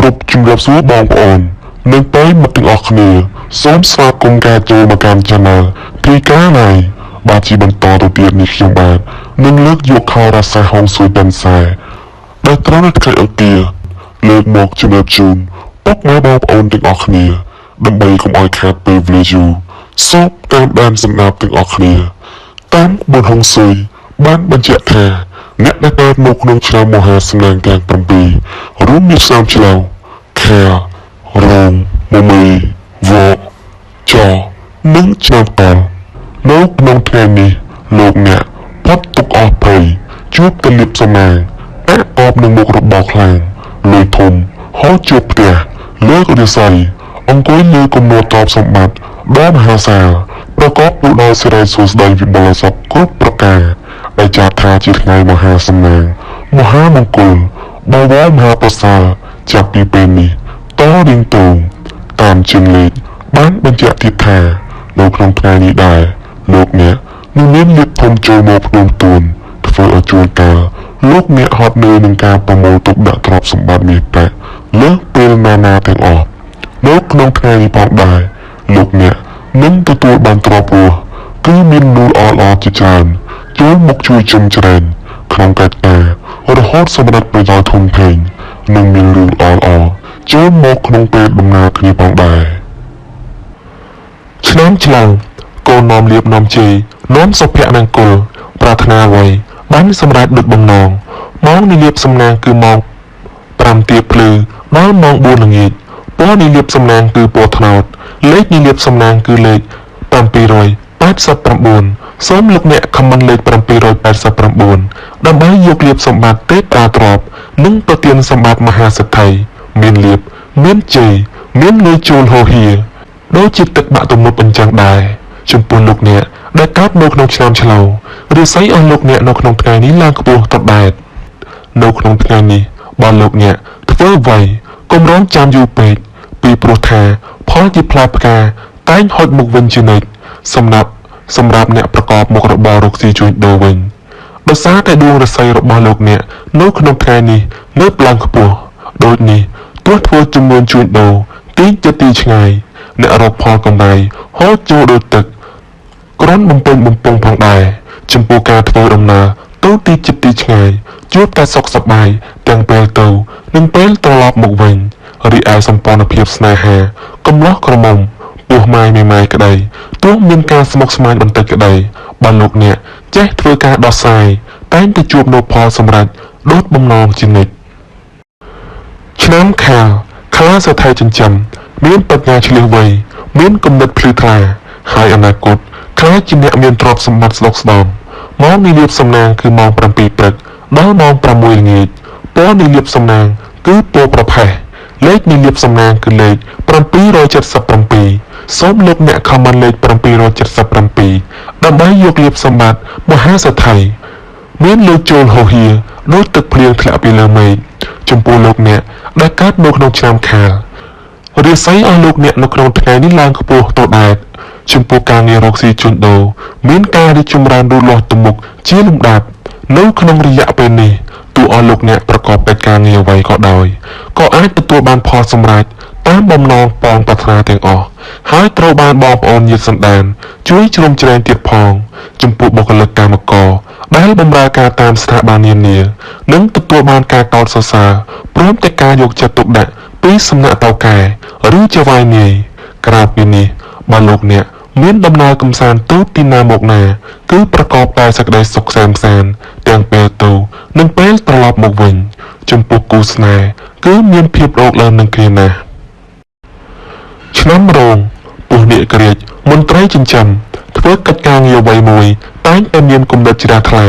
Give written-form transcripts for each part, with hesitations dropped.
រពជំរាបសួរបងប្អូននិងប្រិយមិត្តទាំងអស់គ្នាសូមស្វាគមន៍ការចូលមកកាន់ Channel ពីការណៃបាទជាបន្តទៅទៀតនេះខ្ញុំបាទនឹងលើកយកខោរ៉ាសាហុងស៊ុយបិនសែដែលត្រូវនៅថ្ងៃអង្គារលើកមកជំរាបជូនពុកម៉ែបងប្អូនទាំងអស់គ្នាដើម្បីកុំឲ្យខាតពេលវេលាយូរសូមតាមដានសម្ដាប់ទាំងអស់គ្នាតាមក្បួនហុងស៊ុយបានបញ្ជាក់ថាអ្នកដែលកើតមកក្នុងឆ្នាំមហាសំណាងទាំង7រួមមានឆ្នាំឆ្លូវខែរោងមមីវកចនិងឆ្នាំតលនៅក្នុងថ្ងៃនេះលោកអ្នកផុតទុកអស់ភ័យជួបទលិបសំណាងអកបនឹងមុខរបរខ្លាំងលុយធំហោជួបផ្ទះលើករាសីអង្គុយលើគំនរតបសម្បត្តិដ៏មហាសាលប្រកបដោយសិរីសួស្តីវិបុលសុខគ្រប់ប្រការដែលចាត់ថាជាថ្ងៃមហាសំណាងមហាមង្គលបវរមហាប្រសើរចាប់ពីពេលនេះតរៀងតងតាមជើងលេខបានបញ្ជាក់ទៀតថានៅក្នុងថ្ងៃនេះដែរលោកអ្នកនឹងមានលៀបធំចូលមកភ្នំទួនធ្វើឲ្យជួនកាលលោកអ្នកហត់នឿយនឹងការប្រមូលទុកដាក់ទ្រព្យសម្បត្តិមាសប្រាក់លើសពេលណាទាំងអស់នៅក្នុងថ្ងៃនេះផងដែរលោកអ្នកនឹងទទួលបានទ្រព្យរស់គឺមាននូលល្អៗជាច្រើនចូលមកជួយជំជ្រែងក្នុងកិច្ចការរហូតសម្រាប់ប្រយោជន៍ធំធេងនិងមានរឿងល្អៗចូលមកក្នុងពេលដំណើរគ្នាផងដែរឆ្នាំឆ្លងកូននាំលៀបនាំជ័យនាំសុភមង្គលប្រាថ្នាអ្វីបានសម្រេចដូចបំណងម៉ោងនៃលៀបសំណាងគឺម៉ោង5ទៀបភ្លឺដល់ម៉ោង4ល្ងាចពណ៌នៃលៀបសំណាងគឺពណ៌ត្នោតលេខនៃលៀបសំណាងគឺលេខ789សូមលោកអ្នកខមមិនលេខ789ដើម្បីយកលៀបសម្បត្តិទេពតាទ្រព្យនិងប្រទានសម្បត្តិមហាសិទ្ធិមានលៀបមានជ័យមានលុយចូលហូរហៀដូចជាទឹកបាក់ទំនប់អញ្ចឹងដែរចំពោះលោកអ្នកដែលកើតនៅក្នុងឆ្នាំឆ្លូវរាសីអស់លោកអ្នកនៅក្នុងថ្ងៃនេះឡើងខ្ពស់តដែតនៅក្នុងថ្ងៃនេះបើលោកអ្នកធ្វើអ្វីកុំរងចាំយូរពេកពីព្រោះថាផលជាផ្លែផ្កាតែងហុចមុខវិញជានិច្ចសម្រាប់អ្នកប្រកបមុខរបររកស៊ីជួញដូរវិញដោយសារតែដួងរាសីរបស់លោកអ្នកនៅក្នុងថ្ងៃនេះលើកឡើងខ្ពស់ដូចនេះទោះធ្វើជំនួញជួញដូរទីចិត្តទីឆ្ងាយអ្នករកផលកម្រៃហូរចូលដូចទឹកក្រនបំពេញបំពង់ផងដែរចំពោះការធ្វើដំណើរទៅទីចិត្តទីឆ្ងាយជួបតែសុខសប្បាយទាំងពេលទៅនិងពេលត្រឡប់មកវិញរីឯសម្ព័ន្ធភាពស្នេហាកំឡោះក្រមុំពោះម៉ាយមេម៉ាយក្តីទោះមានការស្មុគស្មាញបន្តិចក្តីបើលោកអ្នកចេះធ្វើការដោះស្រាយតែងតែជួបនូវផលសម្រេចដូចបំណងជានិច្ចឆ្នាំខាលខ្លាសេដ្ឋីចិញ្ចឹមមានប្រាជ្ញាឆ្លៀសវៃមានគំនិតភ្លឺថ្លាហើយអនាគតខ្លាចជាអ្នកមានទ្រព្យសម្បត្តិស្ដុកស្ដម្ភម៉ោងនៃលៀបសំណាងគឺម៉ោង7ព្រឹកដល់ម៉ោង6ល្ងាចពណ៌នៃលៀបសំណាងគឺពណ៌ប្រផេះលេខនៃលៀបសំណាងគឺលេខ777សូមលោកអ្នកខមមិនលេខ777ដើម្បីយកលៀបសម្បត្តិមហាសេដ្ឋីមានលុយចូលហូរហៀដូចទឹកភ្លៀងធ្លាក់ពីលើមេឃចំពោះលោកអ្នកដែលកើតនៅក្នុងឆ្នាំខាលរាសីអស់លោកអ្នកនៅក្នុងថ្ងៃនេះឡើងខ្ពស់តដែតចំពោះការងាររកស៊ីជួញដូរមានការរីកចម្រើនលូតលាស់ទៅមុខជាលំដាប់នៅក្នុងរយៈពេលនេះទោះអស់លោកអ្នកប្រកបកិច្ចការងារអ្វីក៏ដោយក៏អាចទទួលបានផលសម្រេចតាមបំណងប៉ងប្រាថ្នាទាំងអស់ហើយត្រូវបានបងប្អូនញាតិសន្តានជួយជ្រោមជ្រែងទៀតផងចំពោះបុគ្គលិកកម្មករដែលបម្រើការតាមស្ថាប័ននានានឹងទទួលបានការកោតសរសើរព្រមទាំងការយកចិត្តទុកដាក់ពីសំណាក់តៅកែឬចៅហ្វាយនាយក្រៅពីនេះបើលោកអ្នកមានដំណើរកំសាន្តទៅទីណាមកណាគឺប្រកបដោយសេចក្តីសុខសាន្តទាំងពេលទៅនិងពេលត្រឡប់មកវិញចំពោះគូស្នេហ៍គឺមានភាពរោគឡើងនឹងគ្នាណាស់ឆ្នាំរោងពស់នាគក្រាចមន្ត្រីចិញ្ចឹមធ្វើកិច្ចការងារអ្វីមួយតែងតែមានគំនិតជ្រះថ្លា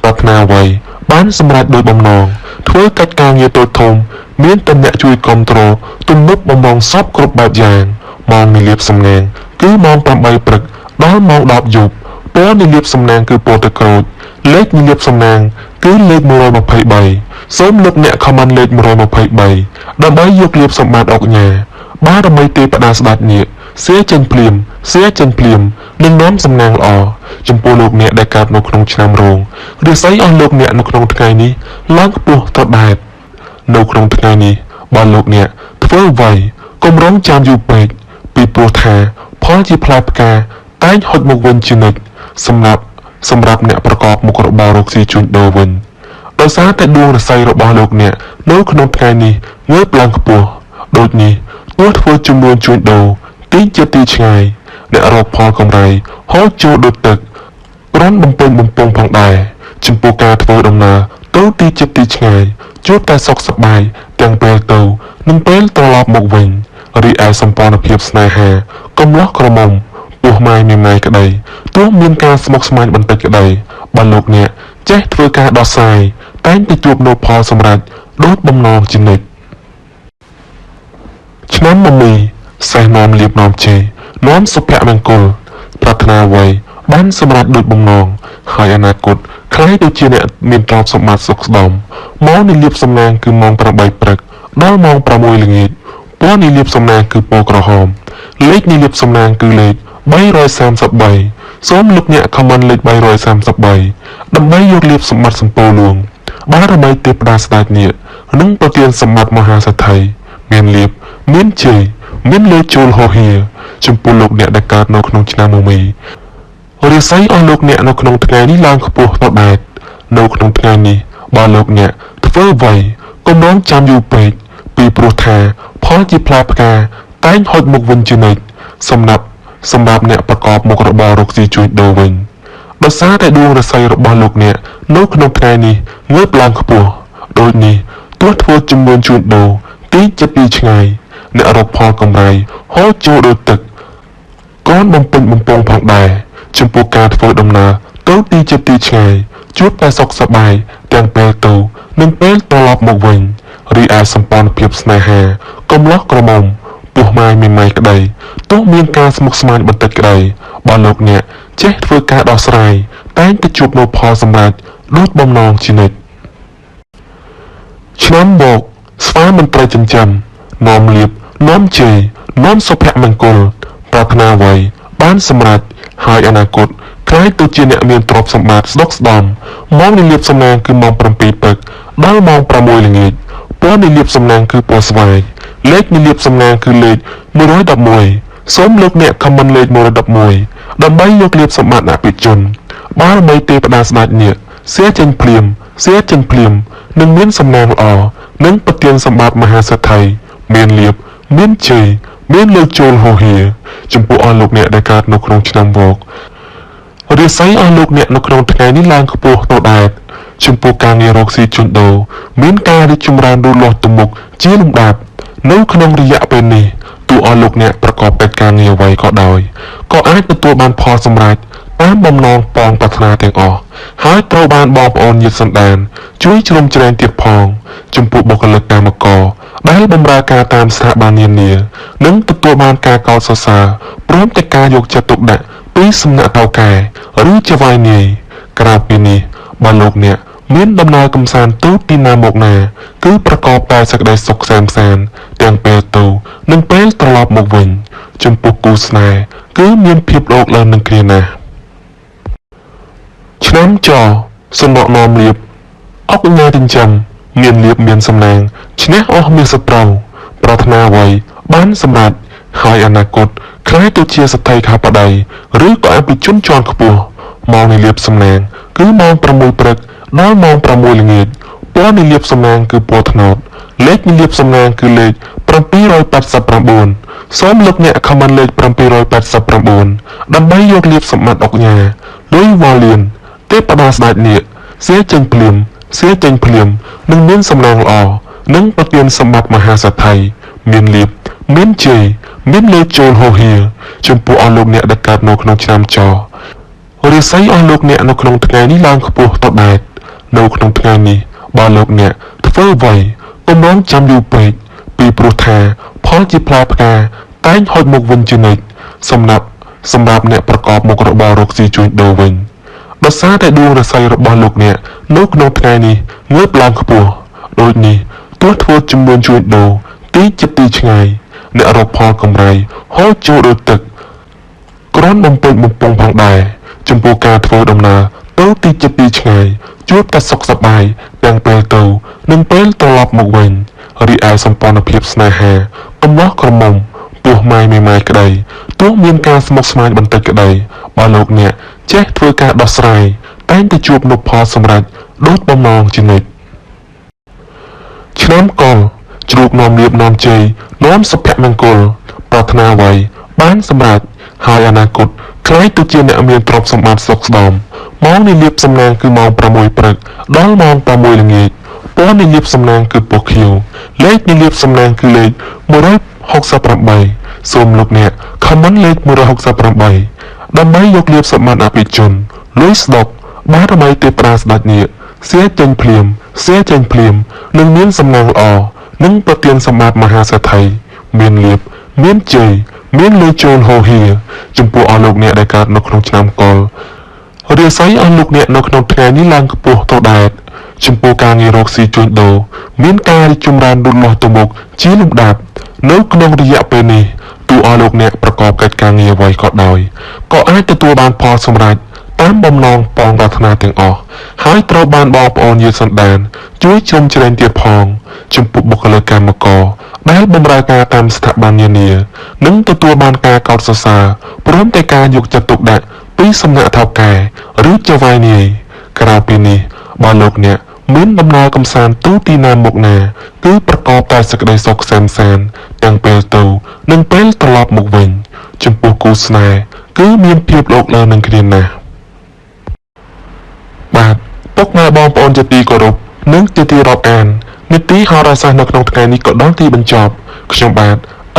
ប្រាថ្នាអ្វីបានសម្រេចដោយបំណងធ្វើកិច្ចការងារតូចធំមានតែអ្នកជួយគ្រប់គ្រងទំនុកបំណងសពគ្រប់បែបយ៉ាងម៉ោងនៃលៀបសំណាងគឺម៉ោង8ព្រឹកដល់ម៉ោង10យប់ពណ៌នៃលៀបសំណាងគឺពណ៌ទឹកក្រូចលេខនៃលៀបសំណាងគឺលេខ123សូមលោកអ្នកខមមិនលេខ123ដើម្បីយកលៀបសម្បត្តិអុកញ៉ាបារមីទេពតាស្ដេចនាគសៀចេញភ្លាមនឹងនាំសំណាងល្អចំពោះលោកអ្នកដែលកើតនៅក្នុងឆ្នាំរោងរាសីអស់លោកអ្នកនៅក្នុងថ្ងៃនេះឡើងខ្ពស់ត្រដែតនៅក្នុងថ្ងៃនេះ បើលោកអ្នកធ្វើអ្វីកុំរងចាំយូរពេកពីព្រោះថាផលជាផ្លែផ្កាតែងហុចមកវិញជានិច្ចសម្រាប់អ្នកប្រកបមុខរបររកស៊ីជួញដូរវិញដោយសារតែដួងរស័យរបស់លោកអ្នកនៅក្នុងថ្ងៃនេះងើបឡើងខ្ពស់ដូចនេះទោះធ្វើចំនួនជួញដូរទីជាទីឆ្ងាយអ្នករកផលកម្រៃហូរចូលដូចទឹករន់បំពេញបំពង់ផងដែរចំពោះការធ្វើដំណើរទៅទីជាទីឆ្ងាយជួបតែសុខសប្បាយទាំងពេលទៅនិងពេលត្រឡប់មកវិញរីឯសម្ព័ន្ធភាពស្នេហាកំឡោះក្រមុំពោះម៉ាយមេម៉ាយក្តីទោះមានការស្មុគស្មាញបន្តិចក្តីបើលោកអ្នកចេះធ្វើការដោះស្រាយតែងតែជួបនូវផលសម្រេចដូចបំណងជានិច្ចឆ្នាំមមីសេះនាំលៀបនាំជេរនាំសុភមង្គលប្រាថ្នាអ្វីបានសម្រេចដូចបំណងហើយអនាគតខ្លាយទៅជាអ្នកមានទ្រព្យសម្បត្តិសុខស្ដំម៉ោងនៃលៀបសំណាងគឺម៉ោង8ព្រឹកដល់ម៉ោង6ល្ងាចពណ៌នៃលៀបសំណាងគឺពណ៌ក្រហមលេខនៃលៀបសំណាងគឺលេខ333សូមលោកអ្នកខមមិនលេខ333ដើម្បីយកលៀបសម្បត្តិសម្ពោលួងបារមីទេពតាស្ដេចនាគនិងប្រទានសម្បត្តិមហាសេដ្ឋីមានលៀបមានជ័យមានលើជូលហោហៀចំពោះលោកអ្នកដែលកើតនៅក្នុងឆ្នាំមមីរាសីអស់លោកអ្នកនៅក្នុងថ្ងៃនេះឡើងខ្ពស់ទៅដែរនៅក្នុងថ្ងៃនេះបើលោកអ្នកធ្វើអ្វីកុំរងចាំយូរពេកពីព្រោះថាផលជាផ្លែផ្កាតែងហុចមកវិញជានិច្ចសម្រាប់អ្នកប្រកបមុខរបររកស៊ីជួញដូរវិញដោយសារតែដួងរស័យរបស់លោកអ្នកនៅក្នុងថ្ងៃនេះងើបឡើងខ្ពស់ដូចនេះទោះធ្វើចំនួនជួញដូរទីជាទីឆ្ងាយអ្នករកផលកម្រៃហូរចូលដូចទឹកកូនបំពេញបំពង់ផងដែរចំពោះការធ្វើដំណើរទៅទីជាទីឆ្ងាយជួបតែសុខសប្បាយទាំងពេលទៅនិងពេលត្រឡប់មកវិញរីឯសម្ព័ន្ធភាពស្នេហាកំឡោះក្រមុំពោះម៉ាយមេម៉ាយក្តីទោះមានការស្មុគស្មាញបន្តិចក្តីបើលោកអ្នកចេះធ្វើការដោះស្រាយតែងតែជួបនូវផលសម្រេចដូចបំណងជានិច្ចឆ្នាំបោកស្វាមន្ត្រីចិញ្ចឹមនាំលៀបនាំជ័យនាំសុភមង្គលប្រាថ្នាអ្វីបានសម្រេចហើយអនាគតខ្លាយទៅជាអ្នកមានទ្រព្យសម្បត្តិស្ដុកស្ដម្ភម៉ោងនៃលៀបសំណាងគឺម៉ោង7ព្រឹកដល់ម៉ោង6ល្ងាចពណ៌នៃលៀបសំណាងគឺពណ៌ស្វាយលេខនៃលៀបសំណាងគឺលេខ111សូមលោកអ្នកខមមិនលេខ111ដើម្បីយកលៀបសម្បត្តិអភិជនបារមីទេពតាស្ដេចនាគសៀចេញភ្លាមនឹងមានសំណាងល្អនិងប្រទានសម្បត្តិមហាសេដ្ឋីមានលៀបមានជ័យមានលើជូលហោហៀចំពោះអស់លោកអ្នកដែលកើតនៅក្នុងឆ្នាំវករាសីអស់លោកអ្នកនៅក្នុងថ្ងៃនេះឡើងខ្ពស់ទៅដែរចំពោះការងាររកស៊ីជួញដូរមានការរីកចម្រើនលូតលាស់ទៅមុខជាលំដាប់នៅក្នុងរយៈពេលនេះទោះអស់លោកអ្នកប្រកបកិច្ចការងារអ្វីក៏ដោយក៏អាចទទួលបានផលសម្រេចតាមបំណងប៉ងប្រាថ្នាទាំងអស់ហើយត្រូវបានបងប្អូនញាតិសន្តានជួយជ្រោមជ្រែងទៀតផងចំពោះបុគ្គលិកកម្មករដែលបម្រើការតាមស្ថាប័ននានានិងទទួលបានការកោតសរសើរព្រមទាំងការយកចិត្តទុកដាក់ពីសំណាក់ថៅកែឬចៅហ្វាយនាយក្រៅពីនេះបើលោកអ្នកមានដំណើរកំសាន្តទៅពីណាមកណាគឺប្រកបតែសេចក្តីសុខសាន្តទាំងពេលទៅនិងពេលត្រឡប់មកវិញចំពោះគូស្នេហ៍គឺមានភាពលោកឡើងនឹងគ្នាណាស់ឆ្នាំចសំណក់នាំលៀបអុកញ៉ាចិញ្ចឹមមានលៀបមានសំណាងឈ្នះអស់មានសត្រូវប្រាថ្នាអ្វីបានសម្រេចហើយអនាគតខ្លាយទៅជាសក្តិខាបតីឬក៏អភិជនជាន់ខ្ពស់ម៉ោងនៃលៀបសំណាងគឺម៉ោង6ព្រឹកដល់ម៉ោង6ល្ងាចពណ៌នៃលៀបសំណាងគឺពណ៌ត្នោតលេខនៃលៀបសំណាងគឺលេខ789សូមលោកអ្នកខមមិនលេខ789ដើម្បីយកលៀបសម្បត្តិអុកញ៉ាលុយវ៉ាលៀនទេពតាស្ដេចនាគសៀចេញភ្លាមនឹងមានសំណាងល្អនិងប្រទានសម្បត្តិមហាសេដ្ឋីមានលៀបមានជ័យមានលើជូលហោហៀចំពោះអស់លោកអ្នកដែលកើតនៅក្នុងឆ្នាំចរាសីអស់លោកអ្នកនៅក្នុងថ្ងៃនេះឡើងខ្ពស់ទៅដែរនៅក្នុងថ្ងៃនេះបើលោកអ្នកធ្វើអ្វីកុំរងចាំយូរពេកពីព្រោះថាផលជាផ្លែផ្កាតែងហុចមកវិញជានិច្ចសម្រាប់អ្នកប្រកបមុខរបររកស៊ីជួញដូរវិញដោយសារតែដួងរស័យរបស់លោកអ្នកនៅក្នុងថ្ងៃនេះងើបឡើងខ្ពស់ដូចនេះទោះធ្វើចំនួនជួញដូរទីជាទីឆ្ងាយអ្នករកផលកម្រៃហូរចូលដូចទឹកគ្រាន់បំពេញបំពង់ផងដែរចំពោះការធ្វើដំណើរទៅទីជាទីឆ្ងាយជួបតែសុខសប្បាយទាំងពេលទៅនិងពេលត្រឡប់មកវិញ រីឯសម្ព័ន្ធភាពស្នេហាកំឡោះក្រមុំពោះម៉ាយមេម៉ាយក្តីទោះមានការស្មុគស្មាញបន្តិចក្តីបើលោកអ្នកចេះធ្វើការដោះស្រាយតែងតែជួបនូវផលសម្រេចដូចបំណងជានិច្ចឆ្នាំកុរជ្រូកនាំលៀបនាំជ័យនាំសុភមង្គលប្រាថ្នាអ្វីបានសម្រេចហើយអនាគតខ្លាយទៅជាអ្នកមានទ្រព្យសម្បត្តិសុខស្ដំម៉ោងនៃលៀបសំណាងគឺម៉ោង6ព្រឹកដល់ម៉ោង6ល្ងាចពណ៌នៃលៀបសំណាងគឺពណ៌ខៀវលេខនៃលៀបសំណាងគឺលេខ168សូមលោកអ្នកខមមិនលេខ168ដើម្បីយកលៀបសម្បត្តិអភិជនលុយស្ដុកបារមីទេប្រាស្ដេចនាគសៀចេញភ្លាមនឹងមានសំណាងល្អនិងប្រទានសម្បត្តិមហាសេដ្ឋីមានលៀបមានជ័យមានលុយចូលហូហៀចំពោះអស់លោកអ្នកដែលកើតនៅក្នុងឆ្នាំកុររាសីអស់លោកអ្នកនៅក្នុងថ្ងៃនេះឡើងខ្ពស់ទៅដែរចំពោះការងាររកស៊ីជួញដូរមានការរីកចម្រើនលូតលាស់ទៅមុខជាលំដាប់នៅក្នុងរយៈពេលនេះទោះអស់លោកអ្នកប្រកបកិច្ចការងារអ្វីក៏ដោយក៏អាចទទួលបានផលសម្រេចតាមបំណងបងប្រាថ្នាទាំងអស់ហើយត្រូវបានបងប្អូនញាតិសន្តានជួយជ្រោមជ្រែងទៀតផងចំពោះបុគ្គលិកកម្មករដែលបម្រើការតាមស្ថាប័ននានានិងទទួលបានការកោតសរសើរព្រមទាំងការយកចិត្តទុកដាក់ពីសំណាក់ថៅកែឬចៅហ្វាយនាយក្រៅពីនេះបើលោកអ្នកមានដំណើរកំសាន្តទូទីណាមុខណាគឺប្រកបតែសេចក្តីសុខសែនសានទាំងពេលទៅនិងពេលត្រឡប់មកវិញចំពោះគូស្នេហ៍គឺមានភាពលោកលើនឹងគ្នាណាស់បាទពុកម៉ែបងប្អូនជាទីគោរពនិងជាទីរាប់អាននីតិហោរាសាស្ត្រនៅក្នុងថ្ងៃនេះក៏ដល់ទីបញ្ចប់ខ្ញុំបាទ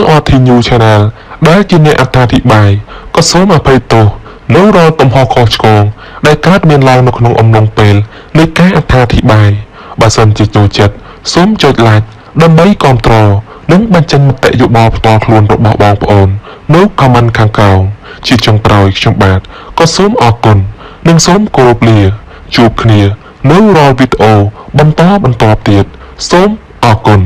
LRT News Channel ដែលជាអ្នកអត្ថាធិប្បាយក៏សូមអភ័យទោសនៅរាល់កំហុសខុសឆ្គងដែលកើតមានឡើងនៅក្នុងអំឡុងពេលនៃការអត្ថាធិប្បាយបើសិនជាចូលចិត្តសូមចុច like ដើម្បីគាំទ្រនិងបញ្ចេញមតិយោបល់ផ្ទាល់ខ្លួនរបស់បងប្អូននៅ comment ខាងក្រោមជាចុងក្រោយខ្ញុំបាទក៏សូមអរគុណនិងសូមគោរពលាជួបគ្នានៅរាល់វីដេអូបន្តទៀតសូមអរគុណ